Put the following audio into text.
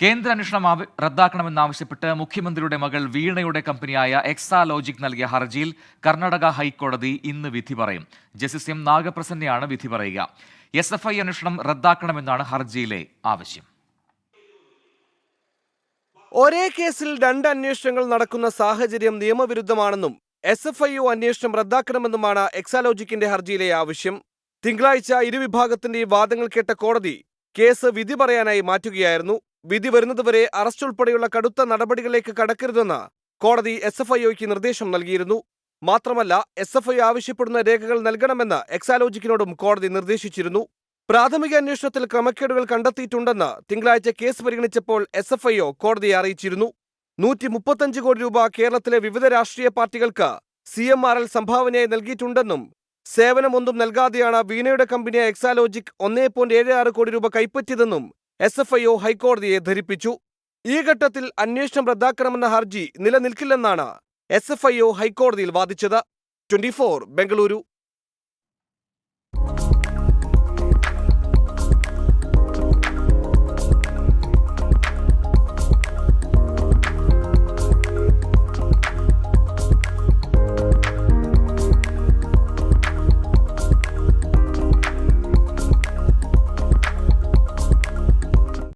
കേന്ദ്ര അന്വേഷണം റദ്ദാക്കണമെന്നാവശ്യപ്പെട്ട് മുഖ്യമന്ത്രിയുടെ മകൾ വീണയുടെ കമ്പനിയായ എക്സാലോജിക് നൽകിയ ഹർജിയിൽ കർണാടക ഹൈക്കോടതി ഇന്ന് വിധി പറയും. ജസ്റ്റിസ് എം നാഗപ്രസന്നയാണ് വിധി പറയുക. SFI അന്വേഷണം റദ്ദാക്കണമെന്നാണ് ഹർജിയിലെ ആവശ്യം. ഒരേ കേസിൽ രണ്ട് അന്വേഷണങ്ങൾ നടക്കുന്ന സാഹചര്യം നിയമവിരുദ്ധമാണെന്നും SFIO അന്വേഷണം റദ്ദാക്കണമെന്നുമാണ് എക്സാലോജിക്കിന്റെ ഹർജിയിലെ ആവശ്യം. തിങ്കളാഴ്ച ഇരുവിഭാഗത്തിന്റെയും വാദങ്ങൾ കേട്ട കോടതി കേസ് വിധി പറയാനായി മാറ്റുകയായിരുന്നു. വിധി വരുന്നതുവരെ അറസ്റ്റ് ഉൾപ്പെടെയുള്ള കടുത്ത നടപടികളിലേക്ക് കടക്കരുതെന്ന് കോടതി SFIOയ്ക്ക് നിർദ്ദേശം നൽകിയിരുന്നു. മാത്രമല്ല, SFI ആവശ്യപ്പെടുന്ന രേഖകൾ നൽകണമെന്ന് എക്സാലോജിക്കിനോടും കോടതി നിർദ്ദേശിച്ചിരുന്നു. പ്രാഥമിക അന്വേഷണത്തിൽ ക്രമക്കേടുകൾ കണ്ടെത്തിയിട്ടുണ്ടെന്ന് തിങ്കളാഴ്ച കേസ് പരിഗണിച്ചപ്പോൾ SFIO കോടതിയെ അറിയിച്ചിരുന്നു. 135 കോടി രൂപ കേരളത്തിലെ വിവിധ രാഷ്ട്രീയ പാർട്ടികൾക്ക് CMRL സംഭാവനയായി നൽകിയിട്ടുണ്ടെന്നും സേവനമൊന്നും നൽകാതെയാണ് വീണയുടെ കമ്പനിയായ എക്സാലോജിക് 1.76 കോടി രൂപ കൈപ്പറ്റിയതെന്നും SFIO ഹൈക്കോടതിയെ ധരിപ്പിച്ചു. ഈ ഘട്ടത്തിൽ അന്വേഷണം റദ്ദാക്കണമെന്ന ഹർജി നിലനിൽക്കില്ലെന്നാണ് SFIO ഹൈക്കോടതിയിൽ വാദിച്ചത്. 24 ബംഗളൂരു.